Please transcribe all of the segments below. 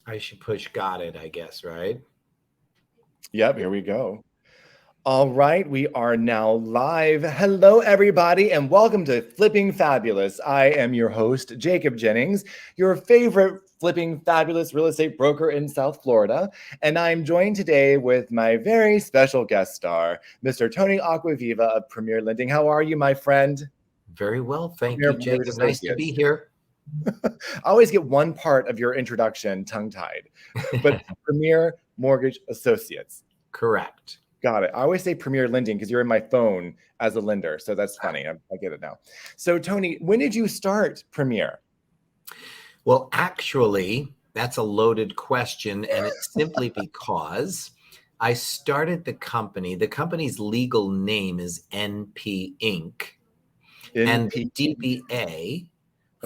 I should push got it, I guess, right? Yep, here we go. All right, we are now live. Hello, everybody, and welcome to Flipping Fabulous. I am your host, Jacob Jennings, your favorite flipping fabulous real estate broker in South Florida. And I'm joined today with my very special guest star, Mr. Tony Aquaviva of Premier Lending. How are you, my friend? Very well. Thank Premier you, Mortgage Jacob. Nice to Associates. be here. I always get one part of your introduction tongue-tied, but Premier Mortgage Associates. Correct. Got it. I always say Premier Lending because you're in my phone as a lender. So that's funny. I get it now. So, Tony, when did you start Premier? Well, actually, that's a loaded question, and it's simply because I started the company. The company's legal name is NP Inc., and the NP. DBA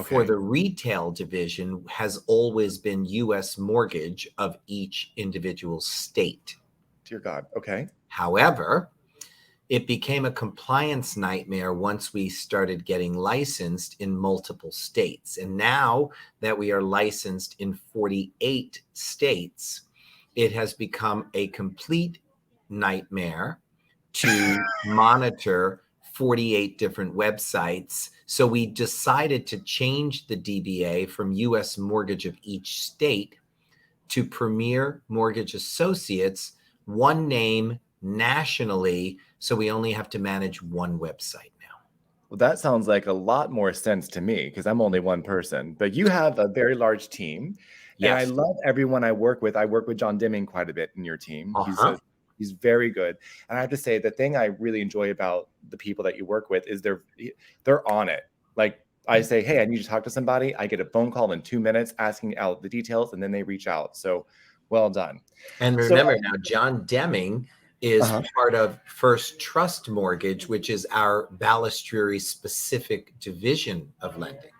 for Okay. the retail division has always been U.S. mortgage of each individual state. Dear God. Okay. However, it became a compliance nightmare once we started getting licensed in multiple states. And now that we are licensed in 48 states, it has become a complete nightmare to monitor 48 different websites. So we decided to change the DBA from U.S. Mortgage of each state to Premier Mortgage Associates, one name nationally, so we only have to manage one website now. Well, that sounds like a lot more sense to me because I'm only one person, but you have a very large team. And I Yes. love everyone I work with. I work with John Deming quite a bit in your team. Uh-huh. He's very good. And I have to say, the thing I really enjoy about the people that you work with is they're on it. Like I say, hey, I need to talk to somebody. I get a phone call in 2 minutes asking out the details, and then they reach out. So well done. And So, remember now, John Deming is part of First Trust Mortgage, which is our Balustrade specific division of lending.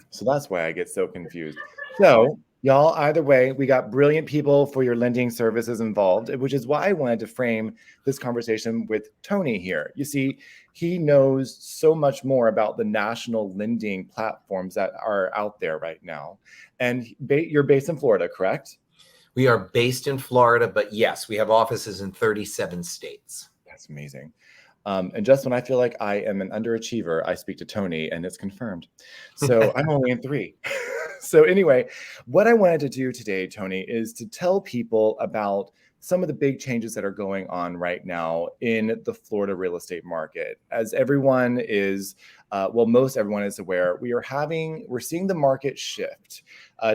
So that's why I get so confused. So, y'all, either way, we got brilliant people for your lending services involved, which is why I wanted to frame this conversation with Tony here. You see, he knows so much more about the national lending platforms that are out there right now. And you're based in Florida, correct? We are based in Florida, but yes, we have offices in 37 states. That's amazing. And just when I feel like I am an underachiever, I speak to Tony and it's confirmed. So I'm only in 3. So anyway, what I wanted to do today, Tony, is to tell people about some of the big changes that are going on right now in the Florida real estate market. As everyone is, most everyone is aware, we're seeing the market shift.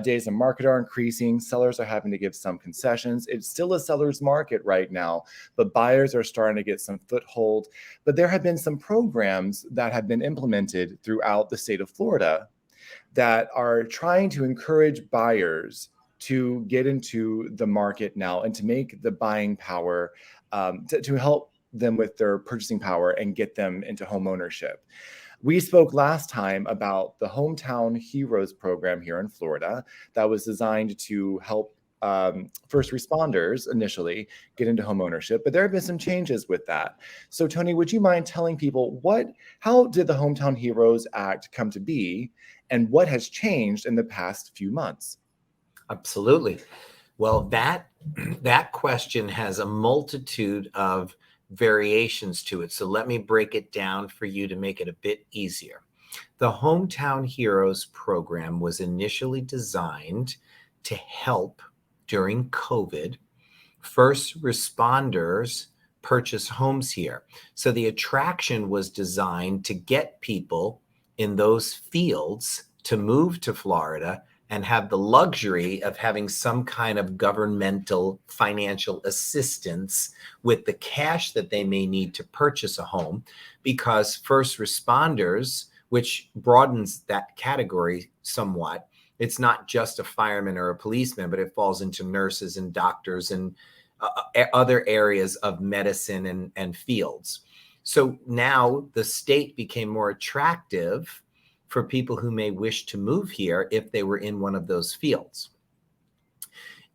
Days on market are increasing. Sellers are having to give some concessions. It's still a seller's market right now, but buyers are starting to get some foothold. But there have been some programs that have been implemented throughout the state of Florida that are trying to encourage buyers to get into the market now and to make the buying power, to help them with their purchasing power and get them into home ownership. We spoke last time about the Hometown Heroes program here in Florida that was designed to help first responders initially get into home ownership, but there have been some changes with that. So, Tony, would you mind telling people how did the Hometown Heroes Act come to be, and what has changed in the past few months? Absolutely. Well, that question has a multitude of variations to it. So let me break it down for you to make it a bit easier. The Hometown Heroes program was initially designed to help during COVID first responders purchase homes here. So the attraction was designed to get people in those fields to move to Florida and have the luxury of having some kind of governmental financial assistance with the cash that they may need to purchase a home, because first responders, which broadens that category somewhat, it's not just a fireman or a policeman, but it falls into nurses and doctors and other areas of medicine and fields. So now the state became more attractive for people who may wish to move here if they were in one of those fields.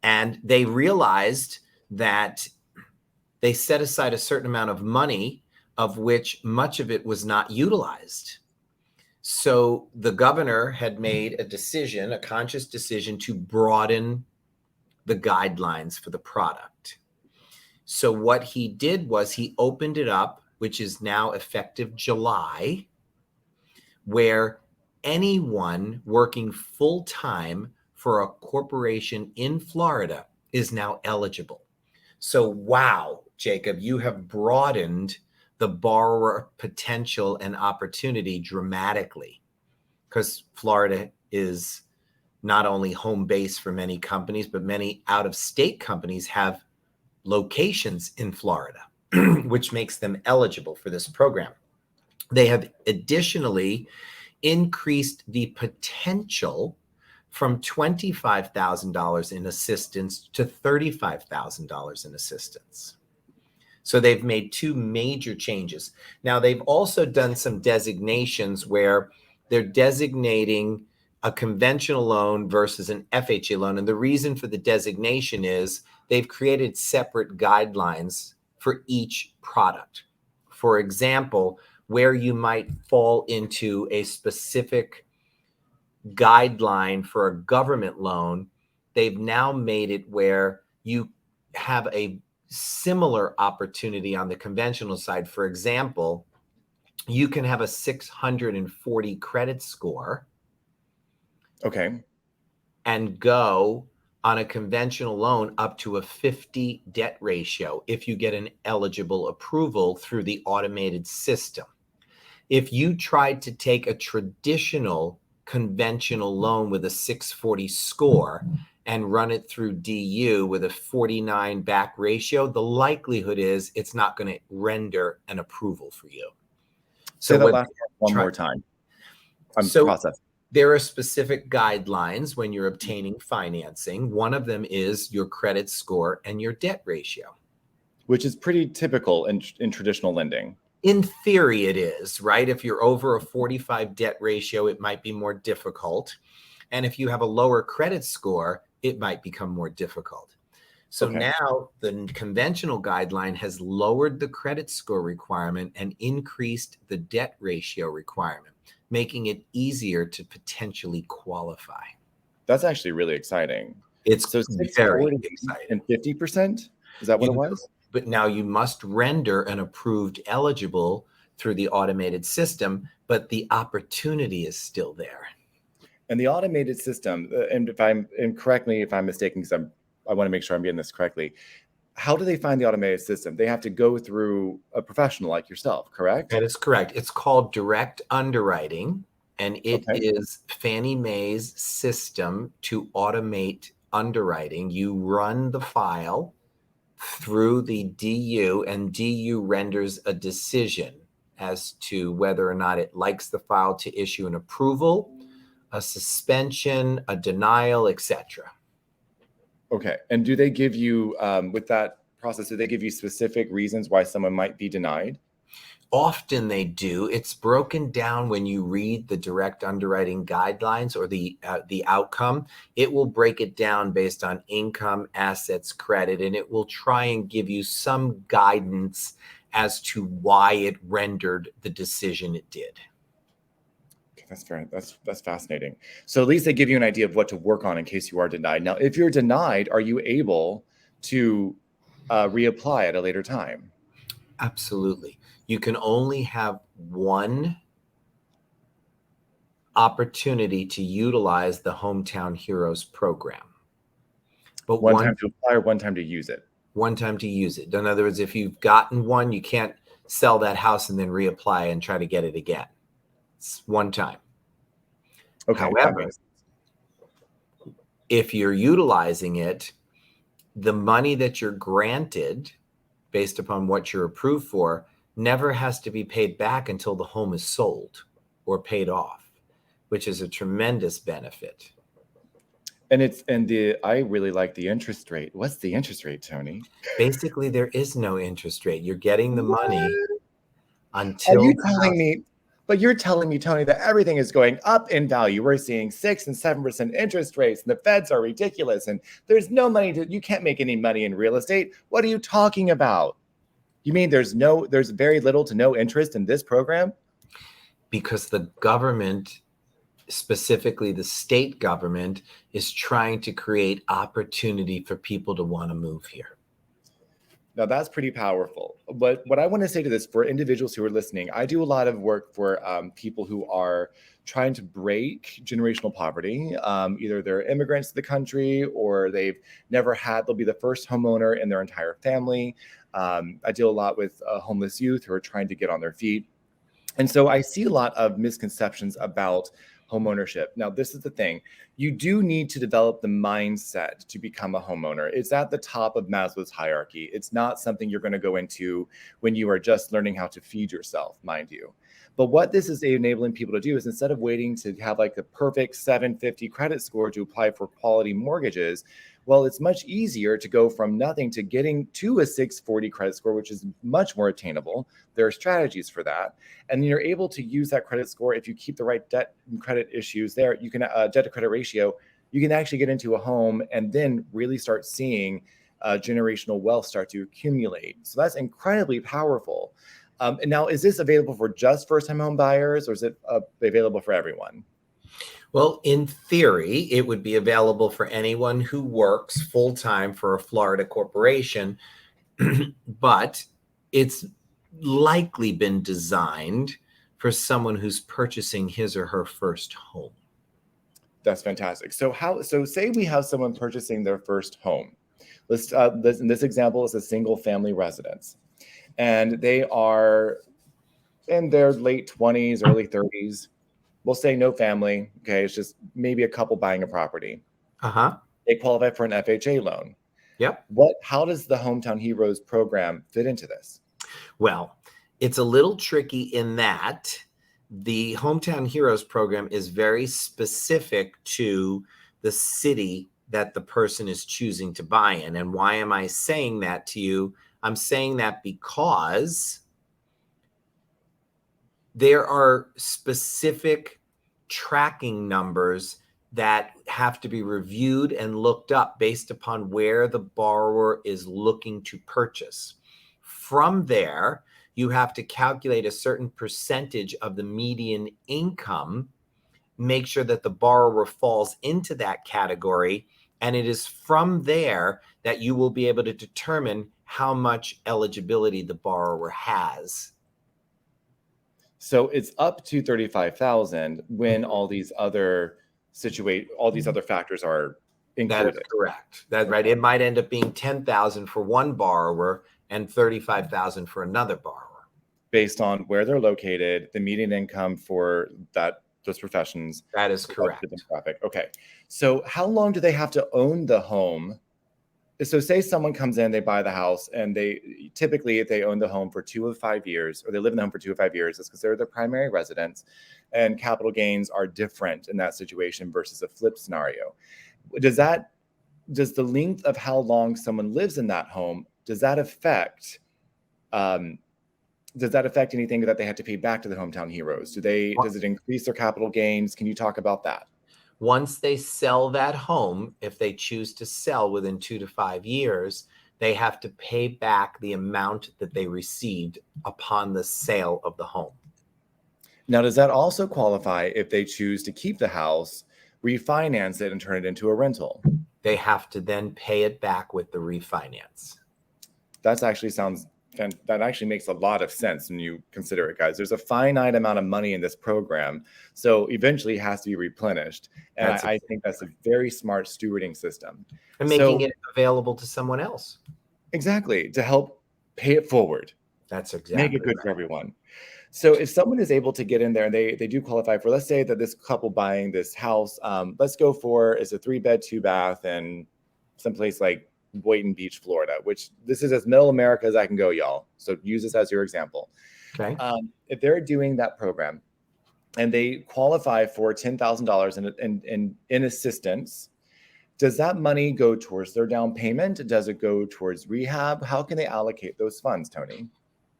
And they realized that they set aside a certain amount of money, of which much of it was not utilized. So the governor had made a conscious decision to broaden the guidelines for the product. So what he did was he opened it up, which is now effective July, where anyone working full-time for a corporation in Florida is now eligible. So, wow, Jacob, you have broadened the borrower potential and opportunity dramatically, because Florida is not only home base for many companies, but many out-of-state companies have locations in Florida, which makes them eligible for this program. They have additionally increased the potential from $25,000 in assistance to $35,000 in assistance. So they've made two major changes. Now, they've also done some designations where they're designating a conventional loan versus an FHA loan. And the reason for the designation is they've created separate guidelines for each product. For example, where you might fall into a specific guideline for a government loan, they've now made it where you have a similar opportunity on the conventional side. For example, you can have a 640 credit score, Okay. and go on a conventional loan up to a 50 debt ratio if you get an eligible approval through the automated system. If you tried to take a traditional conventional loan with a 640 score and run it through DU with a 49 back ratio, the likelihood is it's not going to render an approval for you. Say that last one more time. I'm processing. There are specific guidelines when you're obtaining financing. One of them is your credit score and your debt ratio, which is pretty typical in traditional lending. In theory, it is, right? If you're over a 45 debt ratio, it might be more difficult. And if you have a lower credit score, it might become more difficult. So now the conventional guideline has lowered the credit score requirement and increased the debt ratio requirement, making it easier to potentially qualify. That's actually really exciting. It's so very exciting. And 50%? Is that what it was? But now you must render an approved eligible through the automated system, but the opportunity is still there. And the automated system, and correct me if I'm mistaken, because I want to make sure I'm getting this correctly. How do they find the automated system? They have to go through a professional like yourself, correct? That is correct. It's called direct underwriting, and it is Fannie Mae's system to automate underwriting. You run the file through the DU, and DU renders a decision as to whether or not it likes the file to issue an approval, a suspension, a denial, etc. Okay. And do they give you, with that process, do they give you specific reasons why someone might be denied? Often they do. It's broken down when you read the direct underwriting guidelines or the outcome. It will break it down based on income, assets, credit, and it will try and give you some guidance as to why it rendered the decision it did. Okay, that's fair. That's fascinating. So at least they give you an idea of what to work on in case you are denied. Now, if you're denied, are you able to reapply at a later time? Absolutely. You can only have one opportunity to utilize the Hometown Heroes program. But one time to apply or one time to use it? One time to use it. In other words, if you've gotten one, you can't sell that house and then reapply and try to get it again. It's one time. Okay. However, if you're utilizing it, the money that you're granted based upon what you're approved for never has to be paid back until the home is sold or paid off, which is a tremendous benefit. And I really like the interest rate. What's the interest rate, Tony? Basically, there is no interest rate. You're getting the money until. Are you telling me? But you're telling me, Tony, that everything is going up in value. We're seeing 6% and 7% interest rates, and the feds are ridiculous. And there's no money you can't make any money in real estate. What are you talking about? You mean there's very little to no interest in this program? Because the government specifically the state government, is trying to create opportunity for people to want to move here. Now that's pretty powerful. But what I want to say to this for individuals who are listening, I do a lot of work for people who are trying to break generational poverty. Either they're immigrants to the country or they'll be the first homeowner in their entire family. I deal a lot with homeless youth who are trying to get on their feet. And so I see a lot of misconceptions about home ownership. Now, this is the thing. You do need to develop the mindset to become a homeowner. It's at the top of Maslow's hierarchy. It's not something you're going to go into when you are just learning how to feed yourself, mind you. But what this is enabling people to do is, instead of waiting to have like the perfect 750 credit score to apply for quality mortgages, well, it's much easier to go from nothing to getting to a 640 credit score, which is much more attainable. There are strategies for that. And you're able to use that credit score. If you keep the right debt and credit issues there, you can debt to credit ratio, you can actually get into a home and then really start seeing generational wealth start to accumulate. So that's incredibly powerful. And now, is this available for just first-time home buyers, or is it available for everyone? Well, in theory, it would be available for anyone who works full-time for a Florida corporation, but it's likely been designed for someone who's purchasing his or her first home. That's fantastic. So say we have someone purchasing their first home. In this example is a single family residence, and they are in their late 20s, early 30s. We'll say no family. Okay, it's just maybe a couple buying a property. They qualify for an FHA loan. Yep. How does the Hometown Heroes program fit into this? Well, it's a little tricky in that the Hometown Heroes program is very specific to the city that the person is choosing to buy in. And why am I saying that to you? I'm saying that because there are specific tracking numbers that have to be reviewed and looked up based upon where the borrower is looking to purchase. From there, you have to calculate a certain percentage of the median income, make sure that the borrower falls into that category, and it is from there that you will be able to determine how much eligibility the borrower has. So it's up to 35,000 when all these other factors are included. That is correct. That's right. It might end up being 10,000 for one borrower and 35,000 for another borrower, based on where they're located, the median income for those professions. That is correct. Okay. So how long do they have to own the home? So say someone comes in, they buy the house, and typically, if they own the home for 2 of 5 years, or they live in the home for 2 of 5 years, it's because they're the primary residence, and capital gains are different in that situation versus a flip scenario. Does the length of how long someone lives in that home, does that affect anything that they have to pay back to the Hometown Heroes? Does it increase their capital gains? Can you talk about that? Once they sell that home, if they choose to sell within 2 to 5 years, they have to pay back the amount that they received upon the sale of the home. Now, does that also qualify if they choose to keep the house, refinance it, and turn it into a rental? They have to then pay it back with the refinance. That actually makes a lot of sense when you consider it, guys. There's a finite amount of money in this program, so eventually it has to be replenished. And I think that's a very smart stewarding system. And making it available to someone else. Exactly, to help pay it forward. That's exactly Make it good for everyone. So if someone is able to get in there and they do qualify for, let's say that this couple buying this house, let's go for, it's a 3-bed, 2-bath, and someplace like Boynton Beach, Florida, which this is as middle America as I can go, y'all. So use this as your example. Okay. If they're doing that program and they qualify for $10,000 in assistance, does that money go towards their down payment? Does it go towards rehab? How can they allocate those funds, Tony?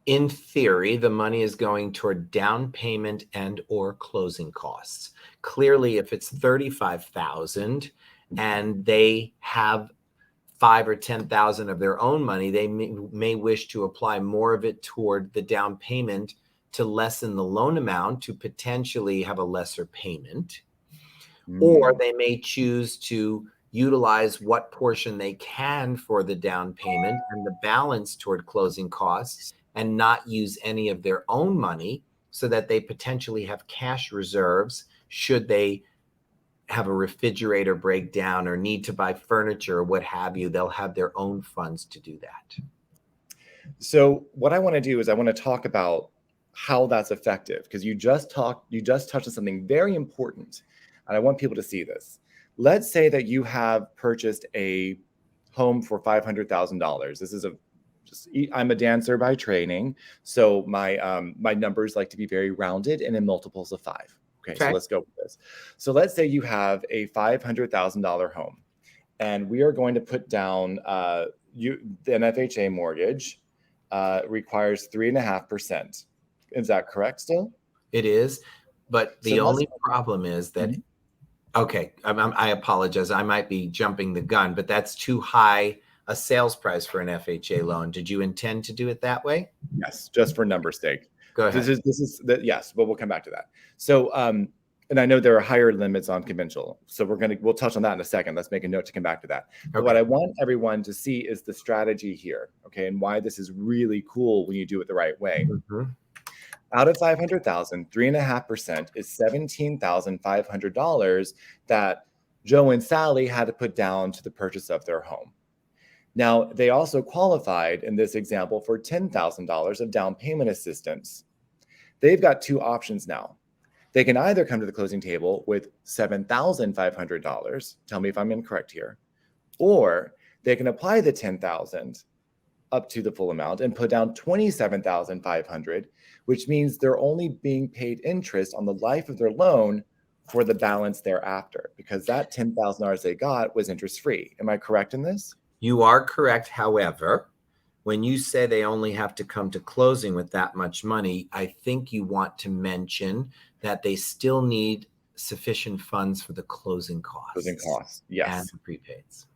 In theory, the money is going toward down payment and or closing costs. Clearly, if it's $35,000 and they have $5,000 or $10,000 of their own money, they may wish to apply more of it toward the down payment to lessen the loan amount to potentially have a lesser payment. or Mm. they may choose to utilize what portion they can for the down payment and the balance toward closing costs and not use any of their own money so that they potentially have cash reserves should they have a refrigerator breakdown or need to buy furniture or what have you. They'll have their own funds to do that. So what I want to do is I want to talk about how that's effective, because you just touched on something very important, and I want people to see this. Let's say that you have purchased a home for $500,000. This is I'm a dancer by training, so my numbers like to be very rounded and in multiples of five. Okay, so let's go with this. So let's say you have a $500,000 home, and we are going to put down the FHA mortgage requires 3.5%. Is that correct still? It is, but the only problem is that, okay, I apologize. I might be jumping the gun, but that's too high a sales price for an FHA loan. Did you intend to do it that way? Yes, just for number's sake. Go ahead. Yes, but we'll come back to that. So, and I know there are higher limits on conventional, so we'll touch on that in a second. Let's make a note to come back to that. Okay. But what I want everyone to see is the strategy here, okay, and why this is really cool when you do it the right way. Mm-hmm. Out of 500,000, 3.5% is $17,500 that Joe and Sally had to put down to the purchase of their home. Now, they also qualified in this example for $10,000 of down payment assistance. They've got two options now. They can either come to the closing table with $7,500. Tell me if I'm incorrect here. Or they can apply the $10,000 up to the full amount and put down $27,500, which means they're only being paid interest on the life of their loan for the balance thereafter, because that $10,000 they got was interest-free. Am I correct in this? You are correct. However, when you say they only have to come to closing with that much money, I think you want to mention that they still need sufficient funds for the closing costs. Closing costs, yes. And the prepaids.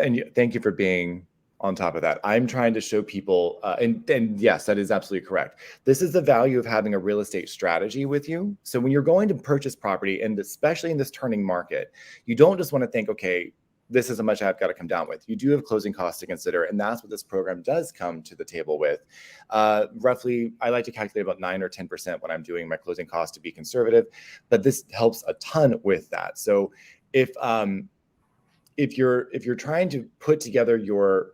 And thank you for being on top of that. I'm trying to show people, and yes, that is absolutely correct. This is the value of having a real estate strategy with you. So when you're going to purchase property, and especially in this turning market, you don't just want to think, okay, this is how much I've got to come down with. You do have closing costs to consider, and that's what this program does come to the table with. Roughly, I like to calculate about 9 or 10% when I'm doing my closing costs to be conservative, but this helps a ton with that. So if you're trying to put together your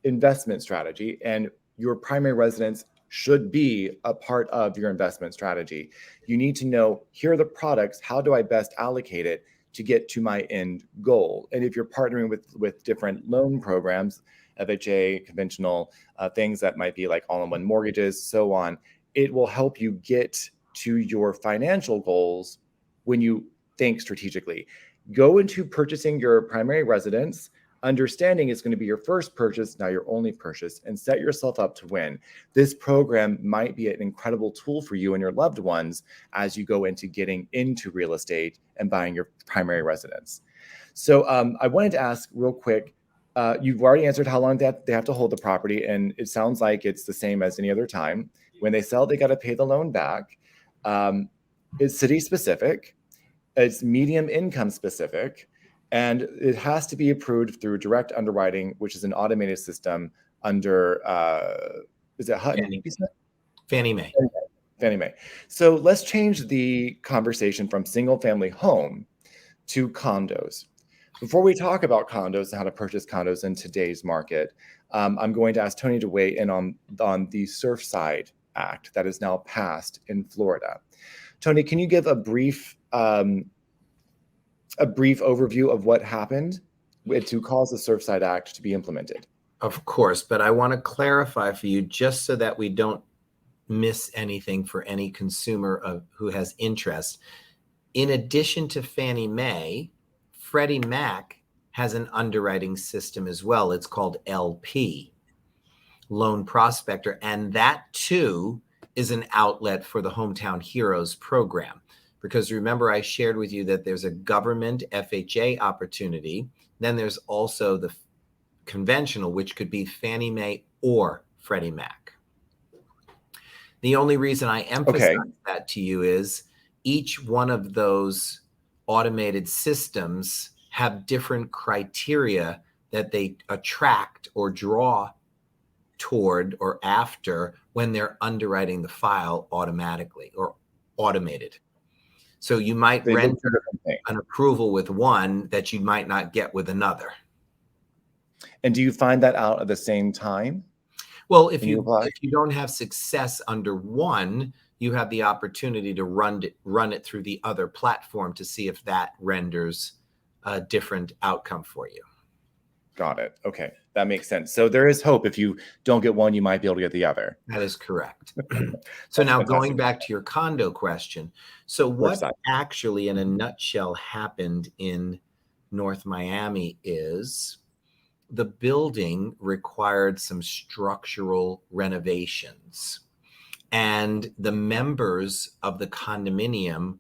investment strategy, and your primary residence should be a part of your investment strategy, you need to know, here are the products, how do I best allocate it to get to my end goal? And if you're partnering with different loan programs, FHA, conventional, things that might be like all-in-one mortgages, so on, it will help you get to your financial goals when you think strategically. Go into purchasing your primary residence, understanding it's going to be your first purchase, now your only purchase, and set yourself up to win. This program might be an incredible tool for you and your loved ones as you go into getting into real estate and buying your primary residence. So I wanted to ask real quick, you've already answered how long they have to hold the property, and it sounds like it's the same as any other time. When they sell, they got to pay the loan back. It's city specific, it's medium income specific, and it has to be approved through direct underwriting, which is an automated system under, is it Hutton? Fannie Mae. Fannie Mae. So let's change the conversation from single family home to condos. Before we talk about condos and how to purchase condos in today's market, I'm going to ask Tony to weigh in on the Surfside Act that is now passed in Florida. Tony, can you give a brief overview of what happened to cause the Surfside Act to be implemented? Of course, but I want to clarify for you, just so that we don't miss anything for any consumer who has interest. In addition to Fannie Mae, Freddie Mac has an underwriting system as well. It's called LP, Loan Prospector, and that too is an outlet for the Hometown Heroes program. Because remember, I shared with you that there's a government FHA opportunity. Then there's also the conventional, which could be Fannie Mae or Freddie Mac. The only reason I emphasize that to you is each one of those automated systems have different criteria that they attract or draw toward or after when they're underwriting the file automatically or automated. So you might They look render for different things. an approval with one that you might not get with another. And do you find that out at the same time? Well, if when you apply? you don't have success under one, you have the opportunity to run it through the other platform to see if that renders a different outcome for you. Got it. Okay, that makes sense. So there is hope. If you don't get one, you might be able to get the other. That is correct. So That's now fantastic. going back to your condo question. So what side. actually in a nutshell happened in North Miami is the building required some structural renovations. And the members of the condominium,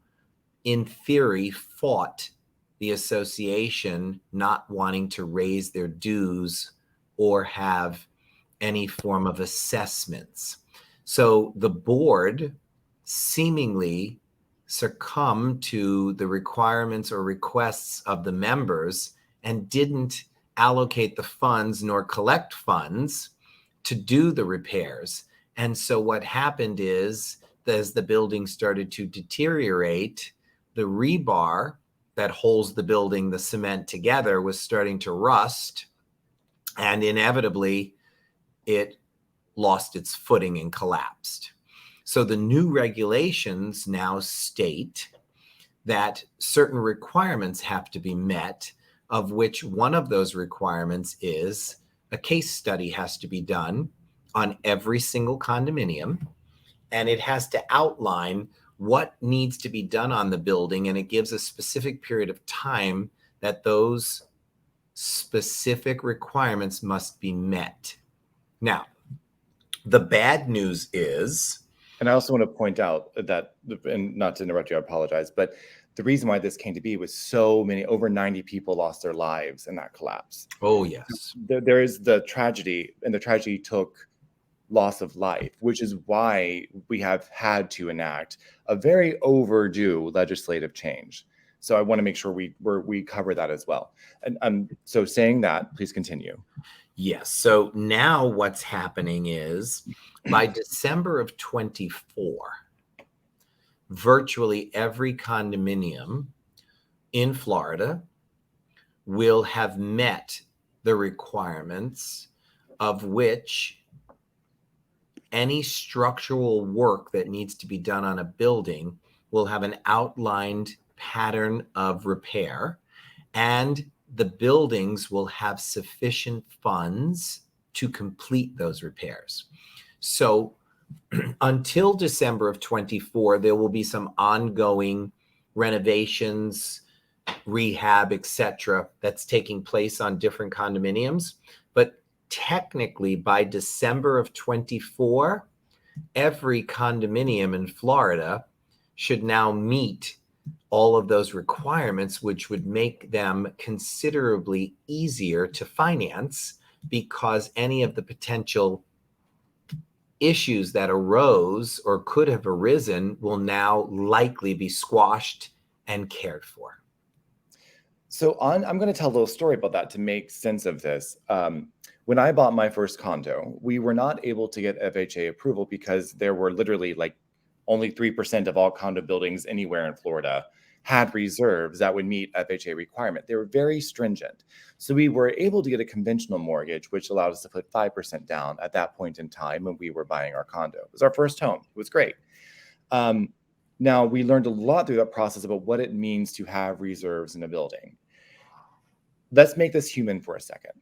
in theory, fought the association not wanting to raise their dues or have any form of assessments. So the board seemingly succumbed to the requirements or requests of the members and didn't allocate the funds nor collect funds to do the repairs. And so what happened is, as the building started to deteriorate, the rebar that holds the building, the cement together, was starting to rust, and inevitably it lost its footing and collapsed. So the new regulations now state that certain requirements have to be met, of which one of those requirements is a case study has to be done on every single condominium, and it has to outline what needs to be done on the building, and it gives a specific period of time that those specific requirements must be met. Now, the bad news is... And I also want to point out that, and not to interrupt you, I apologize, but the reason why this came to be was so many, over 90 people lost their lives in that collapse. Oh, yes. There is the tragedy, and the tragedy took loss of life, which is why we have had to enact a very overdue legislative change. So I want to make sure we cover that as well. And so saying that, please continue. Yes. So now what's happening is by December of 24, virtually every condominium in Florida will have met the requirements, of which any structural work that needs to be done on a building will have an outlined pattern of repair, and the buildings will have sufficient funds to complete those repairs. So until December of 24, there will be some ongoing renovations, rehab, etc., that's taking place on different condominiums. But technically, by December of 24, every condominium in Florida should now meet all of those requirements, which would make them considerably easier to finance, because any of the potential issues that arose or could have arisen will now likely be squashed and cared for. So I'm going to tell a little story about that to make sense of this. When I bought my first condo, we were not able to get FHA approval because there were literally like only 3% of all condo buildings anywhere in Florida had reserves that would meet FHA requirement. They were very stringent. So we were able to get a conventional mortgage, which allowed us to put 5% down at that point in time when we were buying our condo. It was our first home. It was great. Now, we learned a lot through that process about what it means to have reserves in a building. Let's make this human for a second.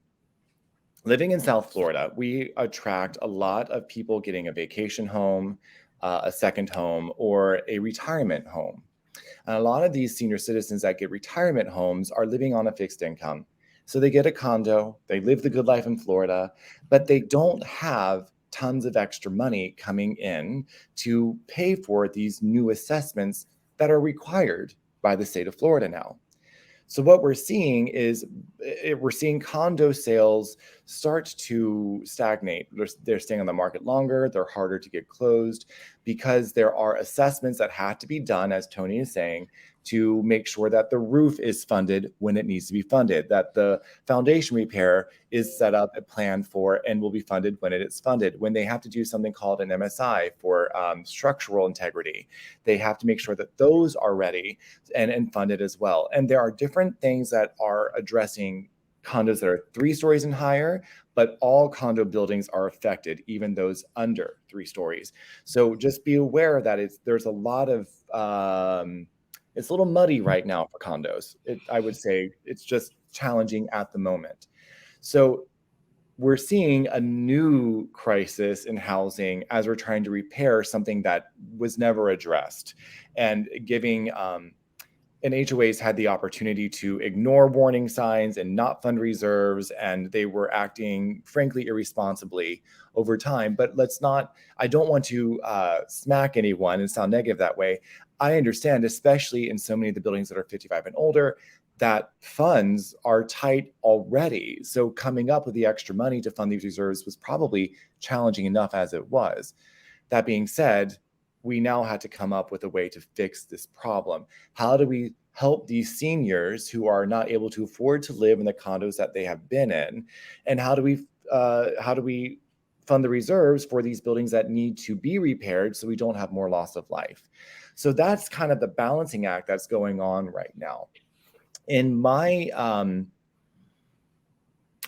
Living in South Florida, we attract a lot of people getting a vacation home, a second home, or a retirement home. And a lot of these senior citizens that get retirement homes are living on a fixed income. So they get a condo, they live the good life in Florida, but they don't have tons of extra money coming in to pay for these new assessments that are required by the state of Florida now. So what we're seeing is we're seeing condo sales start to stagnate. They're staying on the market longer. They're harder to get closed because there are assessments that have to be done, as Tony is saying, to make sure that the roof is funded when it needs to be funded, that the foundation repair is set up and planned for and will be funded when it is funded. When they have to do something called an MSI for structural integrity, they have to make sure that those are ready and funded as well. And there are different things that are addressing condos that are 3 stories and higher, but all condo buildings are affected, even those under 3 stories. So just be aware that there's a lot of it's a little muddy right now for condos. I would say it's just challenging at the moment. So we're seeing a new crisis in housing as we're trying to repair something that was never addressed, and giving and HOAs had the opportunity to ignore warning signs and not fund reserves, and they were acting, frankly, irresponsibly over time. But I don't want to smack anyone and sound negative that way. I understand, especially in so many of the buildings that are 55 and older, that funds are tight already. So coming up with the extra money to fund these reserves was probably challenging enough as it was. That being said, we now had to come up with a way to fix this problem. How do we help these seniors who are not able to afford to live in the condos that they have been in? And how do we fund the reserves for these buildings that need to be repaired so we don't have more loss of life? So that's kind of the balancing act that's going on right now. In my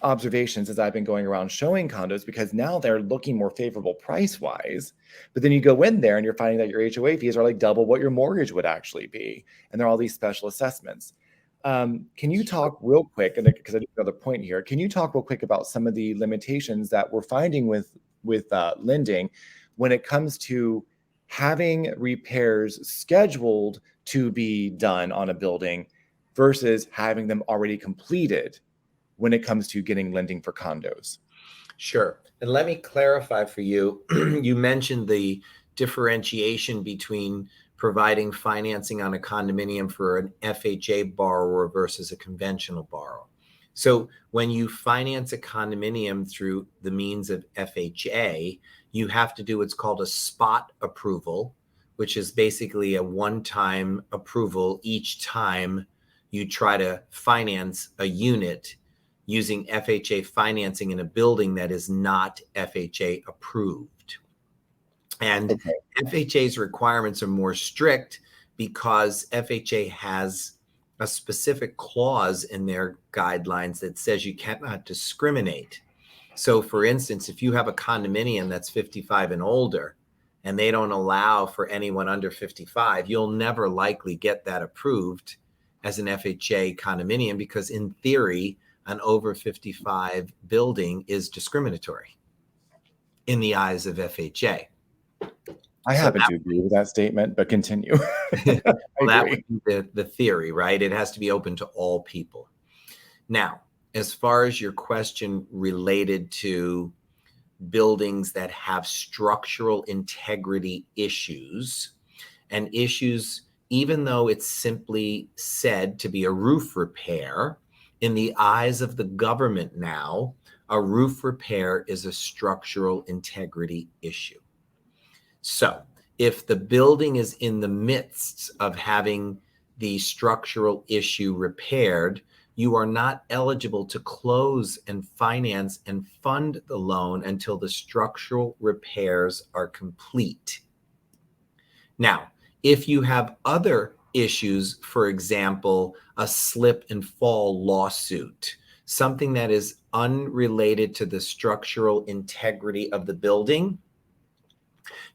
observations as I've been going around showing condos, because now they're looking more favorable price-wise, but then you go in there and you're finding that your HOA fees are like double what your mortgage would actually be, and there are all these special assessments. Can you talk real quick, and because I do have another point here, can you talk real quick about some of the limitations that we're finding with lending when it comes to having repairs scheduled to be done on a building versus having them already completed when it comes to getting lending for condos? Sure. And let me clarify for you. You mentioned the differentiation between providing financing on a condominium for an FHA borrower versus a conventional borrower. So when you finance a condominium through the means of FHA, you have to do what's called a spot approval, which is basically a one-time approval each time you try to finance a unit using FHA financing in a building that is not FHA approved. And Okay. FHA's requirements are more strict because FHA has a specific clause in their guidelines that says you cannot discriminate. So for instance, if you have a condominium that's 55 and older and they don't allow for anyone under 55, you'll never likely get that approved as an FHA condominium, because in theory, an over 55 building is discriminatory in the eyes of FHA. I happen to agree with that statement, but continue. That would be the theory, right? It has to be open to all people. Now, as far as your question related to buildings that have structural integrity issues, and issues, even though it's simply said to be a roof repair, in the eyes of the government now, a roof repair is a structural integrity issue. So if the building is in the midst of having the structural issue repaired, you are not eligible to close and finance and fund the loan until the structural repairs are complete. Now, if you have other issues, for example, a slip and fall lawsuit, something that is unrelated to the structural integrity of the building,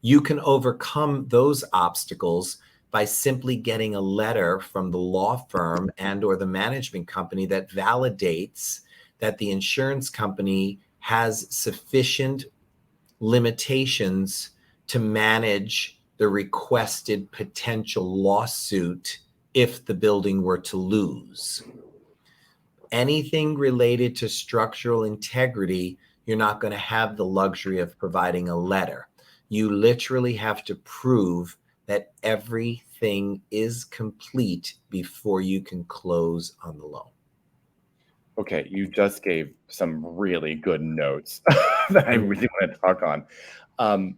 you can overcome those obstacles by simply getting a letter from the law firm and or the management company that validates that the insurance company has sufficient limitations to manage the requested potential lawsuit if the building were to lose. Anything related to structural integrity, you're not going to have the luxury of providing a letter. You literally have to prove that everything is complete before you can close on the loan. Okay, you just gave some really good notes that I really want to talk on.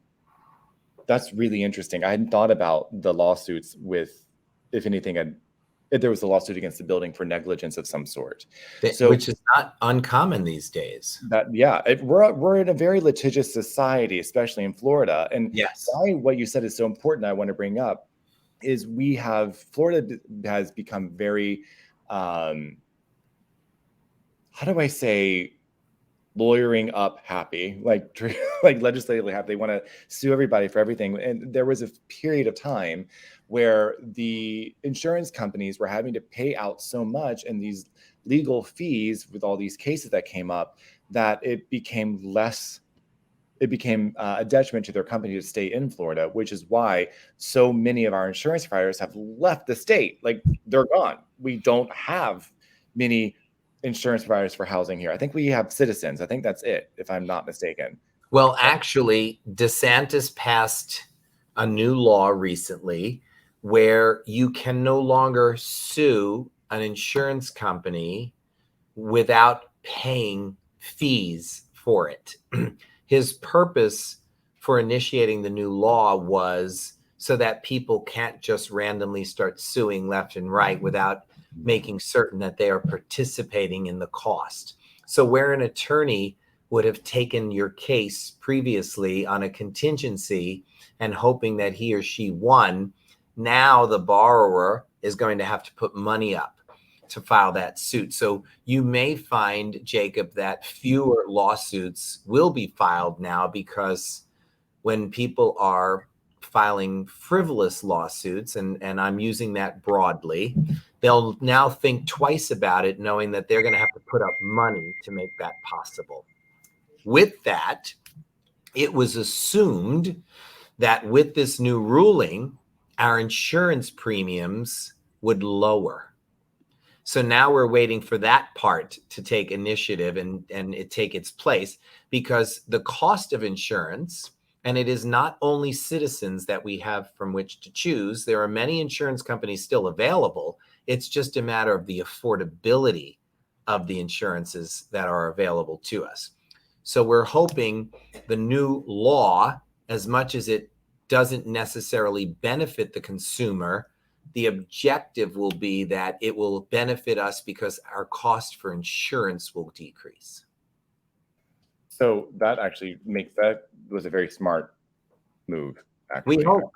That's really interesting. I hadn't thought about the lawsuits with, if anything, There was a lawsuit against the building for negligence of some sort. So Which is not uncommon these days. that, yeah, we're in a very litigious society, especially in Florida. And Yes. why what you said is so important, I want to bring up, is Florida has become very, how do I say, lawyering up happy, like like legislatively happy. They want to sue everybody for everything. And there was a period of time where the insurance companies were having to pay out so much in these legal fees with all these cases that came up, that it became a detriment to their company to stay in Florida, which is why so many of our insurance providers have left the state. Like, they're gone. We don't have many insurance providers for housing here. I think we have Citizens. I think that's it, if I'm not mistaken. Well, actually, DeSantis passed a new law recently where you can no longer sue an insurance company without paying fees for it. His purpose for initiating the new law was so that people can't just randomly start suing left and right without making certain that they are participating in the cost. So where an attorney would have taken your case previously on a contingency and hoping that he or she won, now the borrower is going to have to put money up to file that suit. So you may find, Jacob, that fewer lawsuits will be filed now, because when people are filing frivolous lawsuits, and I'm using that broadly, they'll now think twice about it, knowing that they're going to have to put up money to make that possible. With that, it was assumed that with this new ruling, our insurance premiums would lower. So now we're waiting for that part to take initiative and it take its place, because the cost of insurance, and it is not only Citizens that we have from which to choose. There are many insurance companies still available. It's just a matter of the affordability of the insurances that are available to us. So we're hoping the new law, as much as it doesn't necessarily benefit the consumer, the objective will be that it will benefit us because our cost for insurance will decrease. So that was a very smart move, actually. We hope.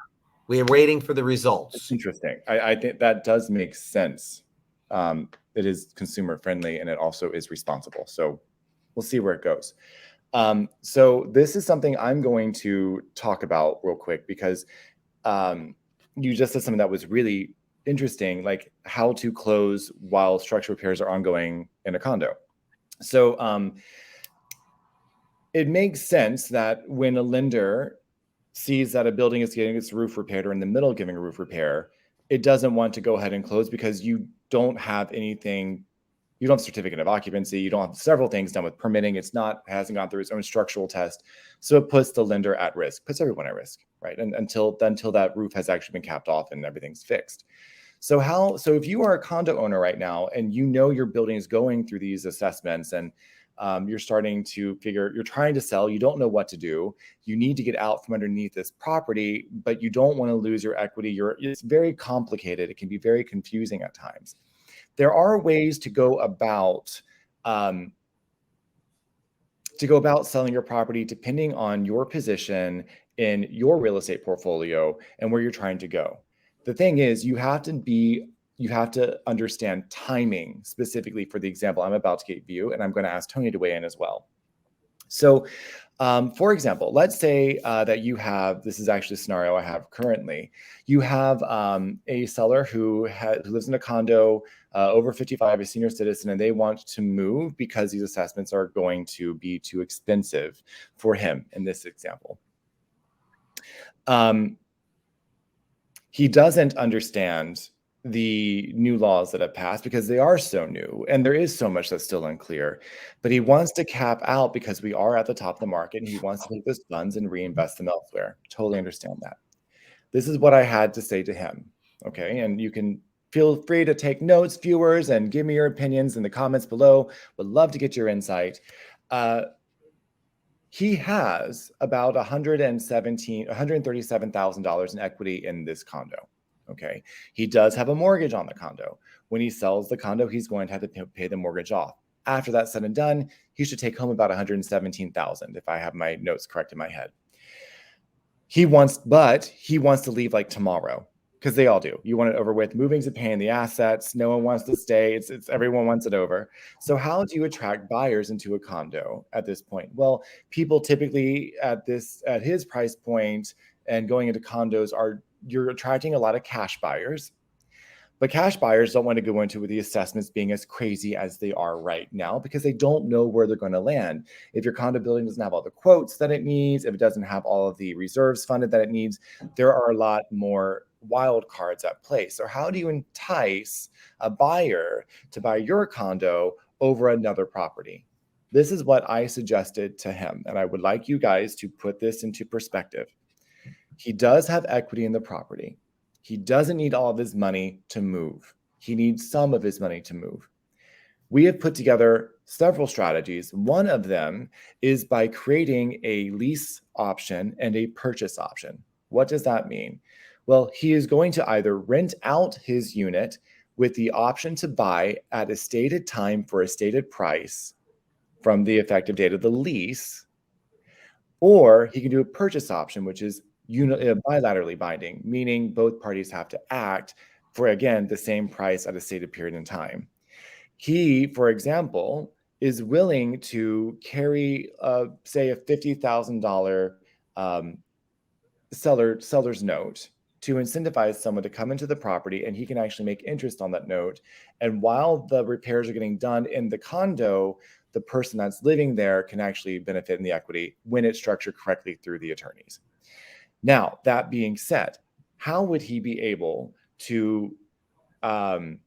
We are waiting for the results. It's interesting. I think that does make sense. It is consumer friendly and it also is responsible. So we'll see where it goes. So this is something I'm going to talk about real quick, because you just said something that was really interesting, like how to close while structural repairs are ongoing in a condo. So it makes sense that when a lender sees that a building is getting its roof repaired or in the middle of giving a roof repair, it doesn't want to go ahead and close, because you don't have anything. You don't have certificate of occupancy. You don't have several things done with permitting. It hasn't gone through its own structural test. So it puts the lender at risk, puts everyone at risk, right? And until that roof has actually been capped off and everything's fixed. So if you are a condo owner right now and you know your building is going through these assessments and you're trying to sell, you don't know what to do. You need to get out from underneath this property, but you don't want to lose your equity. It's very complicated. It can be very confusing at times. There are ways to go about selling your property depending on your position in your real estate portfolio and where you're trying to go. The thing is, you have to understand timing specifically for the example I'm about to give you, and I'm going to ask Tony to weigh in as well. So, for example, let's say that this is actually a scenario I have currently. You have a seller who lives in a condo, over 55, a senior citizen, and they want to move because these assessments are going to be too expensive for him in this example. He doesn't understand the new laws that have passed because they are so new and there is so much that's still unclear, but he wants to cap out because we are at the top of the market and he wants to take those funds and reinvest them elsewhere. Totally understand that. This is what I had to say to him. Okay. And you can feel free to take notes, viewers, and give me your opinions in the comments below. Would love to get your insight. He has about $137,000 in equity in this condo. Okay. He does have a mortgage on the condo. When he sells the condo, he's going to have to pay the mortgage off. After that's said and done, he should take home about $117,000 if I have my notes correct in my head. He wants to leave like tomorrow, because they all do. You want it over with. Moving's a pain in the assets. No one wants to stay. It's everyone wants it over. So how do you attract buyers into a condo at this point? Well, people typically at his price point and going into condos you're attracting a lot of cash buyers. But cash buyers don't want to go into the assessments being as crazy as they are right now because they don't know where they're going to land. If your condo building doesn't have all the quotes that it needs, if it doesn't have all of the reserves funded that it needs, there are a lot more wild cards at play. So how do you entice a buyer to buy your condo over another property? This is what I suggested to him, and I would like you guys to put this into perspective. He does have equity in the property. He doesn't need all of his money to move. He needs some of his money to move. We have put together several strategies. One of them is by creating a lease option and a purchase option. What does that mean? Well, he is going to either rent out his unit with the option to buy at a stated time for a stated price from the effective date of the lease, or he can do a purchase option, which is bilaterally binding, meaning both parties have to act for, again, the same price at a stated period in time. He, for example, is willing to carry, say, a $50,000 seller's note to incentivize someone to come into the property, and he can actually make interest on that note. And while the repairs are getting done in the condo, the person that's living there can actually benefit in the equity when it's structured correctly through the attorneys. Now, that being said, how would he be able to hold on,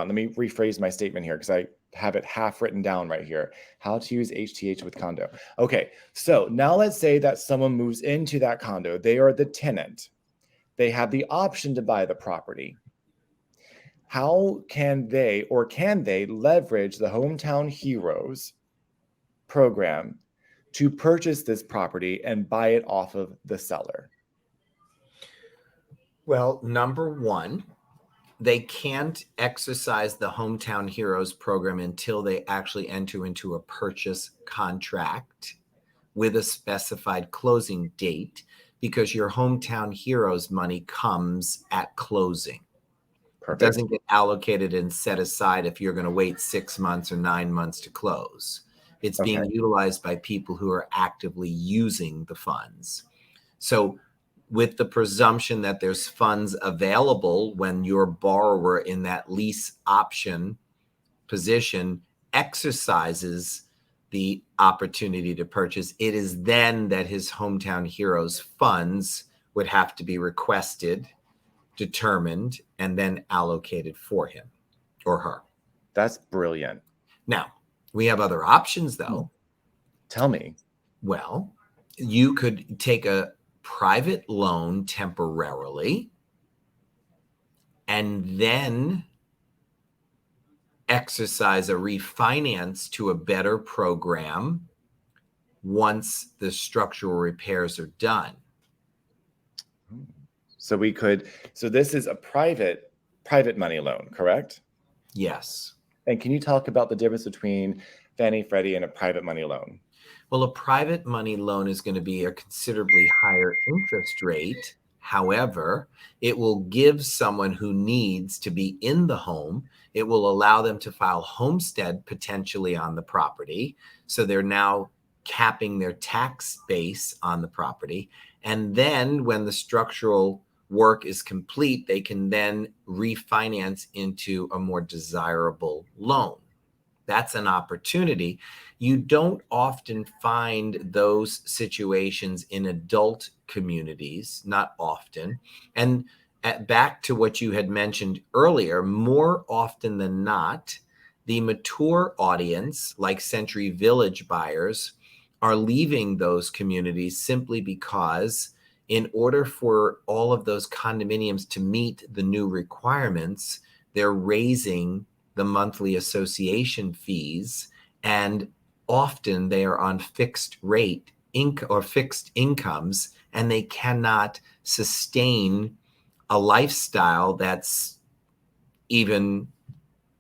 let me rephrase my statement here because I have it half written down right here. How to use HTH with condo. Okay, so now let's say that someone moves into that condo. They are the tenant. They have the option to buy the property. How can they leverage the Hometown Heroes program to purchase this property and buy it off of the seller? Well, number one, they can't exercise the Hometown Heroes program until they actually enter into a purchase contract with a specified closing date, because your Hometown Heroes money comes at closing. Perfect. It doesn't get allocated and set aside if you're going to wait 6 months or 9 months to close. It's being utilized by people who are actively using the funds. So with the presumption that there's funds available when your borrower in that lease option position exercises the opportunity to purchase, it is then that his Hometown Heroes funds would have to be requested, determined, and then allocated for him or her. That's brilliant. Now, we have other options, though. Tell me. Well, you could take a private loan temporarily and then exercise a refinance to a better program once the structural repairs are done. So this is a private money loan, correct? Yes. And can you talk about the difference between Fannie, Freddie, and a private money loan? Well, a private money loan is going to be a considerably higher interest rate. However, it will give someone who needs to be in the home, it will allow them to file homestead potentially on the property. So they're now capping their tax base on the property. And then when the structural work is complete, they can then refinance into a more desirable loan. That's an opportunity. You don't often find those situations in adult communities, not often. And back to what you had mentioned earlier, more often than not, the mature audience, like Century Village buyers, are leaving those communities simply because in order for all of those condominiums to meet the new requirements, they're raising the monthly association fees, and often they are on fixed rate or fixed incomes, and they cannot sustain a lifestyle that's even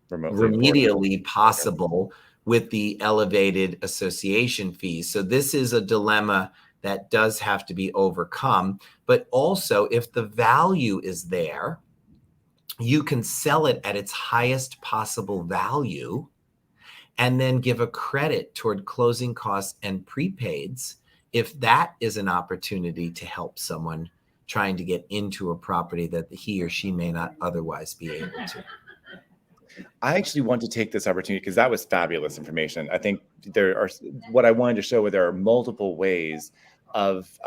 Remotely remedially affordable. possible with the elevated association fees. So this is a dilemma that does have to be overcome. But also, if the value is there, you can sell it at its highest possible value and then give a credit toward closing costs and prepaids if that is an opportunity to help someone trying to get into a property that he or she may not otherwise be able to. I actually want to take this opportunity because that was fabulous information. I think what I wanted to show where there are multiple ways of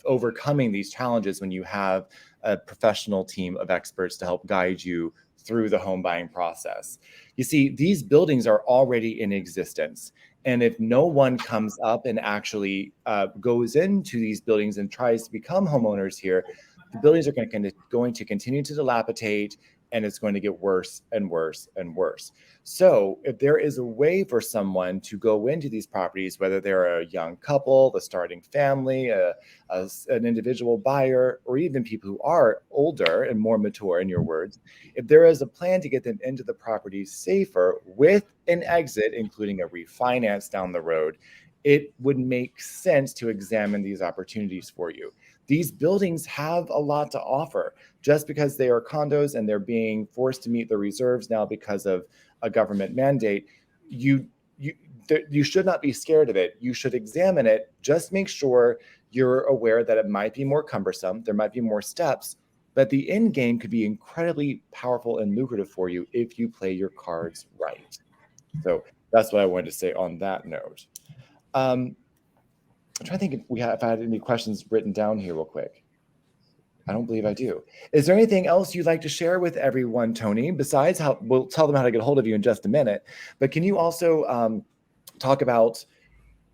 overcoming these challenges when you have a professional team of experts to help guide you through the home buying process. You see, these buildings are already in existence. And if no one comes up and actually goes into these buildings and tries to become homeowners here, the buildings are going to continue to dilapidate, and it's going to get worse and worse and worse. So if there is a way for someone to go into these properties, whether they're a young couple, the starting family, an individual buyer, or even people who are older and more mature, in your words, if there is a plan to get them into the properties safer with an exit, including a refinance down the road, it would make sense to examine these opportunities for you. These buildings have a lot to offer. Just because they are condos and they're being forced to meet the reserves now because of a government mandate, you should not be scared of it. You should examine it. Just make sure you're aware that it might be more cumbersome. There might be more steps, but the end game could be incredibly powerful and lucrative for you if you play your cards right. So that's what I wanted to say on that note. I'm trying to think if I had any questions written down here real quick. I don't believe I do. Is there anything else you'd like to share with everyone, Tony, besides how we'll tell them how to get a hold of you in just a minute, but can you also talk about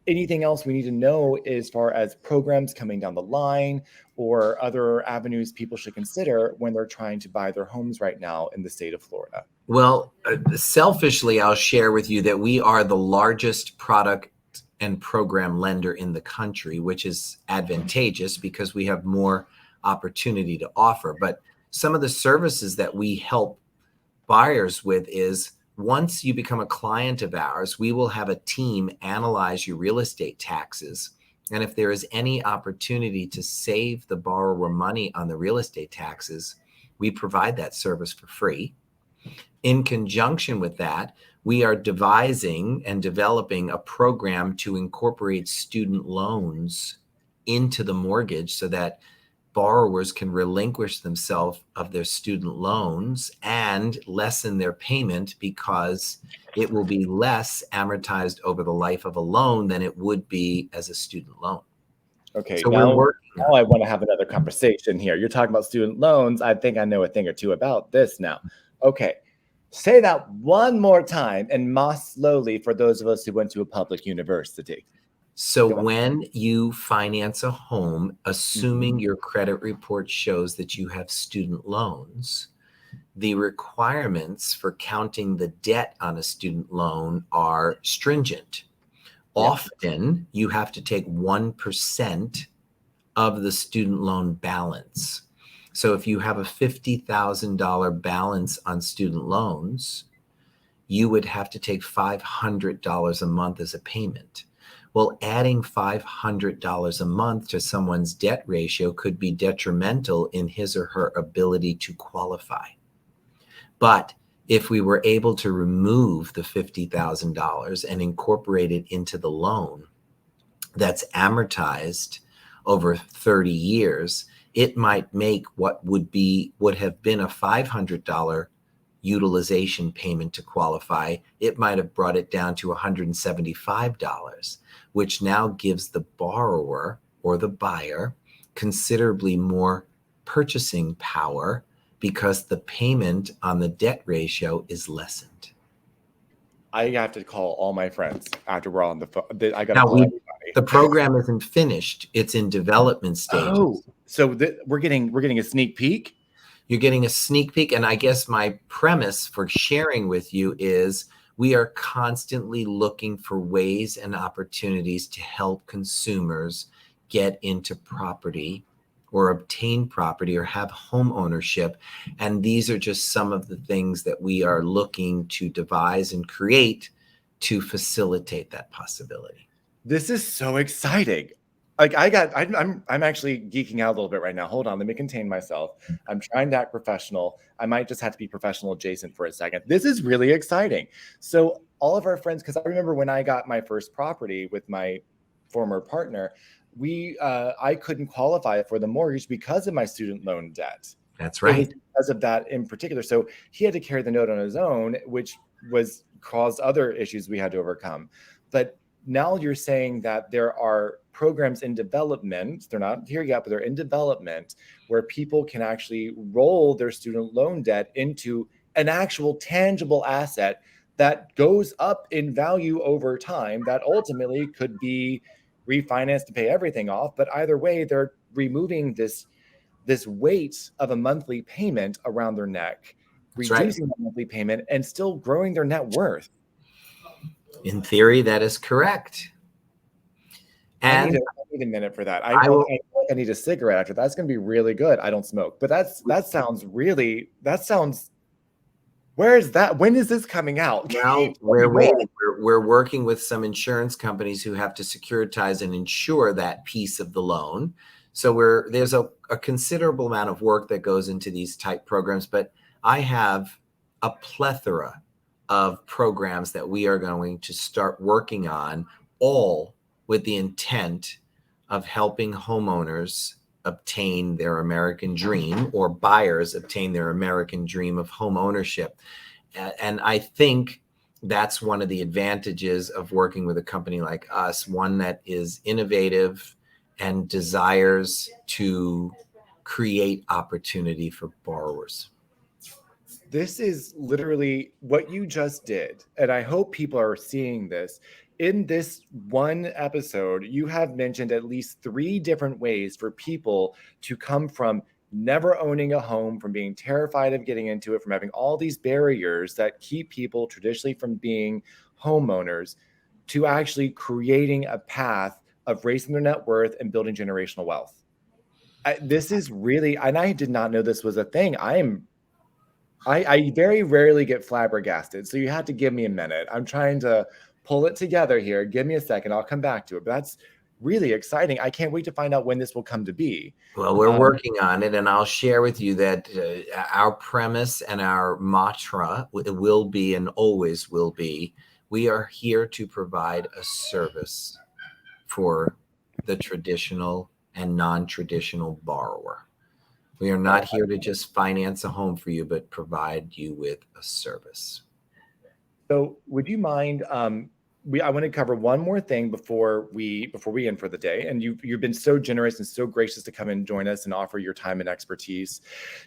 anything else we need to know as far as programs coming down the line or other avenues people should consider when they're trying to buy their homes right now in the state of Florida? Well, selfishly, I'll share with you that we are the largest product and program lender in the country, which is advantageous because we have more opportunity to offer. But some of the services that we help buyers with is once you become a client of ours, we will have a team analyze your real estate taxes. And if there is any opportunity to save the borrower money on the real estate taxes, we provide that service for free. In conjunction with that, we are devising and developing a program to incorporate student loans into the mortgage so that borrowers can relinquish themselves of their student loans and lessen their payment because it will be less amortized over the life of a loan than it would be as a student loan. Okay, So now we're now I want to have another conversation here. You're talking about student loans. I think I know a thing or two about this now. Okay, say that one more time and more slowly for those of us who went to a public university. So when you finance a home, assuming your credit report shows that you have student loans, the requirements for counting the debt on a student loan are stringent. Often you have to take 1% of the student loan balance. So if you have a $50,000 balance on student loans, you would have to take $500 a month as a payment. Well, adding $500 a month to someone's debt ratio could be detrimental in his or her ability to qualify. But if we were able to remove the $50,000 and incorporate it into the loan that's amortized over 30 years, it might make what would have been a $500 utilization payment to qualify. It might have brought it down to $175, which now gives the borrower or the buyer considerably more purchasing power because the payment on the debt ratio is lessened. I have to call all my friends after we're on the phone. I got to Now, call everybody. the program isn't finished. It's in development stages. Oh, so we're getting a sneak peek? You're getting a sneak peek. And I guess my premise for sharing with you is we are constantly looking for ways and opportunities to help consumers get into property or obtain property or have home ownership. And these are just some of the things that we are looking to devise and create to facilitate that possibility. This is so exciting. Like I'm actually geeking out a little bit right now. Hold on, let me contain myself. I'm trying to act professional. I might just have to be professional adjacent for a second. This is really exciting. So all of our friends, because I remember when I got my first property with my former partner, I couldn't qualify for the mortgage because of my student loan debt. That's It was right. because of that in particular. So he had to carry the note on his own, which was caused other issues we had to overcome. But now you're saying that there are programs in development, they're not here yet, but they're in development, where people can actually roll their student loan debt into an actual tangible asset that goes up in value over time, that ultimately could be refinanced to pay everything off. But either way, they're removing this weight of a monthly payment around their neck, That's right. reducing the monthly payment and still growing their net worth. In theory, that is correct. I And need a minute for that. I will. I need a cigarette after that. That's going to be really good. I don't smoke, but that sounds, where is that? When is this coming out? Well, we're waiting. We're working with some insurance companies who have to securitize and insure that piece of the loan. So there's a considerable amount of work that goes into these type programs, but I have a plethora of programs that we are going to start working on, all with the intent of helping homeowners obtain their American dream, or buyers obtain their American dream of home ownership. And I think that's one of the advantages of working with a company like us, one that is innovative and desires to create opportunity for borrowers. This is literally what you just did. And I hope people are seeing this. In this one episode, you have mentioned at least 3 different ways for people to come from never owning a home, from being terrified of getting into it, from having all these barriers that keep people traditionally from being homeowners, to actually creating a path of raising their net worth and building generational wealth. This is really, and I did not know this was a thing. I very rarely get flabbergasted, so you have to give me a minute. I'm trying to pull it together here. Give me a second. I'll come back to it. But that's really exciting. I can't wait to find out when this will come to be. Well, we're working on it, and I'll share with you that our premise and our mantra will be, and always will be, we are here to provide a service for the traditional and non-traditional borrower. We are not here to just finance a home for you, but provide you with a service. So would you mind, I want to cover one more thing before we end for the day. And you've been so generous and so gracious to come and join us and offer your time and expertise.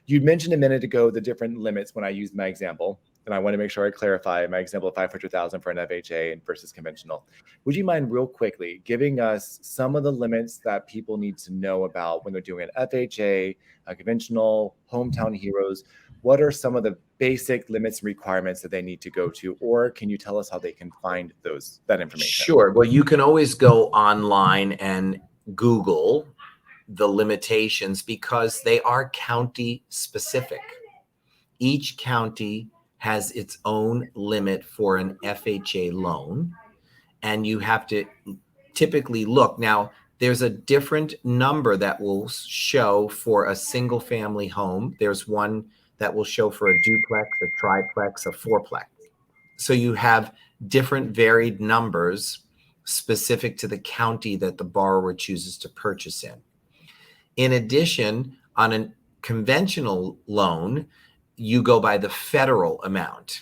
You mentioned a minute ago the different limits when I used my example. And I want to make sure I clarify my example of $500,000 for an FHA versus conventional. Would you mind real quickly giving us some of the limits that people need to know about when they're doing an FHA, a conventional, hometown heroes? What are some of the basic limits and requirements that they need to go to? Or can you tell us how they can find that information? Sure. Well, you can always go online and Google the limitations, because they are county specific. Each county has its own limit for an FHA loan, and you have to typically look. Now, there's a different number that will show for a single family home. There's one that will show for a duplex, a triplex, a fourplex. So you have different varied numbers specific to the county that the borrower chooses to purchase in. In addition, on a conventional loan, you go by the federal amount,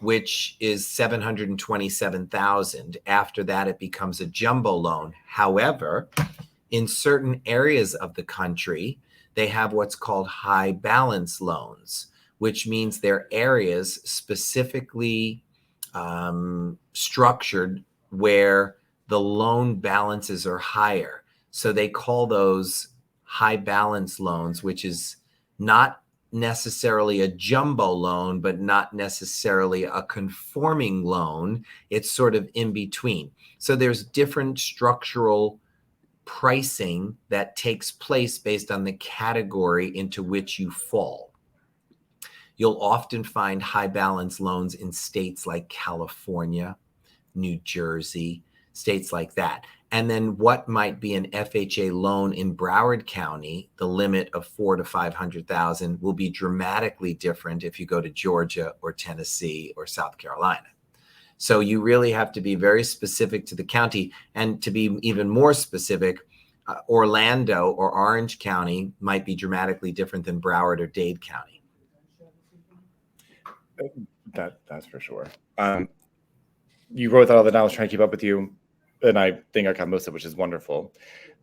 which is $727,000. After that, it becomes a jumbo loan. However, in certain areas of the country, they have what's called high balance loans, which means they're areas specifically structured where the loan balances are higher. So they call those high balance loans, which is not necessarily a jumbo loan, but not necessarily a conforming loan. It's sort of in between. So there's different structural pricing that takes place based on the category into which you fall. You'll often find high balance loans in states like California, New Jersey, states like that. And then what might be an FHA loan in Broward County, the limit of $400,000 to $500,000 will be dramatically different if you go to Georgia or Tennessee or South Carolina. So you really have to be very specific to the county. And to be even more specific, Orlando or Orange County might be dramatically different than Broward or Dade County. That's for sure. You wrote that all down. I was trying to keep up with you, and I think I got most of it, which is wonderful.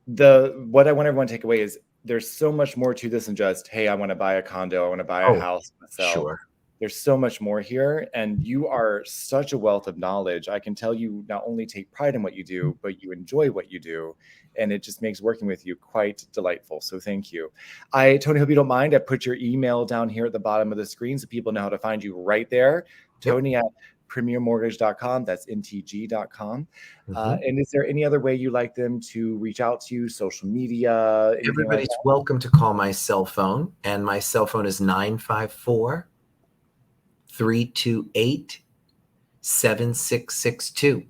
What I want everyone to take away is there's so much more to this than just, hey, I want to buy a condo, I want to buy a house myself. Sure. There's so much more here, and you are such a wealth of knowledge. I can tell you not only take pride in what you do, but you enjoy what you do, and it just makes working with you quite delightful. So thank you. Tony, hope you don't mind. I put your email down here at the bottom of the screen so people know how to find you right there. Yep. Tony at premiermortgage.com. That's ntg.com. And is there any other way you like them to reach out to you, social media? Everybody's welcome to call my cell phone, and my cell phone is 954-328-7662.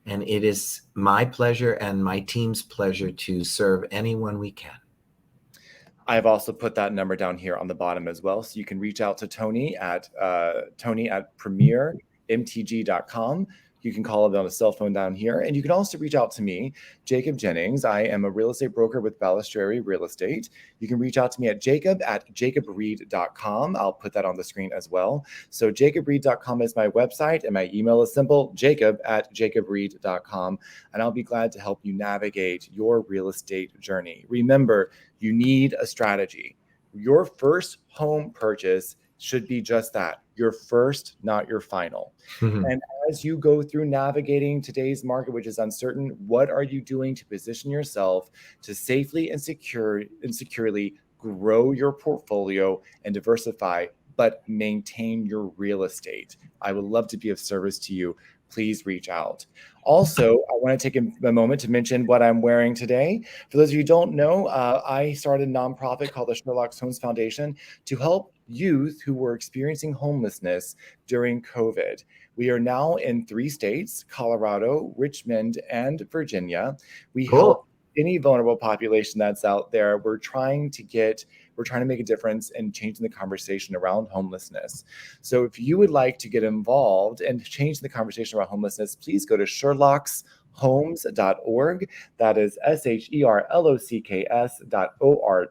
And it is my pleasure and my team's pleasure to serve anyone we can. I've also put that number down here on the bottom as well. So you can reach out to Tony at premiermtg.com. You can call it on a cell phone down here. And you can also reach out to me, Jacob Jennings. I am a real estate broker with Balistreri Real Estate. You can reach out to me at jacob@jacobreed.com. I'll put that on the screen as well. So jacobreed.com is my website, and my email is simple, jacob@jacobreed.com. And I'll be glad to help you navigate your real estate journey. Remember, you need a strategy. Your first home purchase should be just that, your first, not your final. And as you go through navigating today's market, which is uncertain, what are you doing to position yourself to safely and securely grow your portfolio and diversify, but maintain your real estate? I would love to be of service to you. Please reach out. Also, I want to take a moment to mention what I'm wearing today. For those of you who don't know, I started a nonprofit called the Sherlock Holmes Foundation to help youth who were experiencing homelessness during COVID. We are now in 3 states, Colorado, Richmond, and Virginia. We help any vulnerable population that's out there. We're trying to make a difference in changing the conversation around homelessness. So if you would like to get involved and change the conversation around homelessness, please go to sherlockshomes.org. That is SHERLOCKS.org.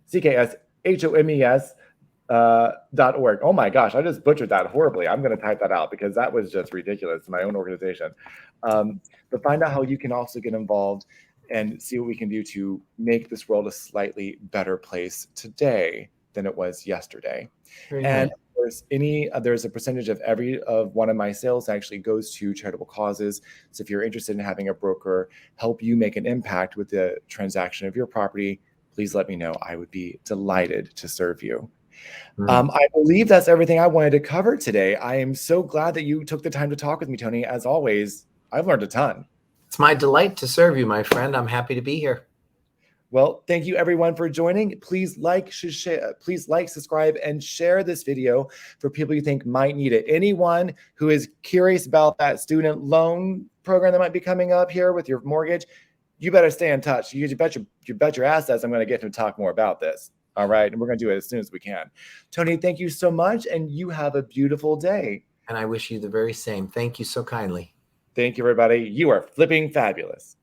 CKSHOMES.org. Oh my gosh, I just butchered that horribly. I'm going to type that out because that was just ridiculous in my own organization. But find out how you can also get involved and see what we can do to make this world a slightly better place today than it was yesterday. And of course, there's a percentage of every one of my sales actually goes to charitable causes. So if you're interested in having a broker help you make an impact with the transaction of your property, please let me know. I would be delighted to serve you. I believe that's everything I wanted to cover today. I am so glad that you took the time to talk with me, Tony. As always, I've learned a ton. It's my delight to serve you, my friend. I'm happy to be here. Well, thank you everyone for joining. Please like, subscribe, and share this video for people you think might need it. Anyone who is curious about that student loan program that might be coming up here with your mortgage, you better stay in touch. You bet your assets I'm going to get to talk more about this. All right. And we're going to do it as soon as we can. Tony, thank you so much. And you have a beautiful day. And I wish you the very same. Thank you so kindly. Thank you, everybody. You are flipping fabulous.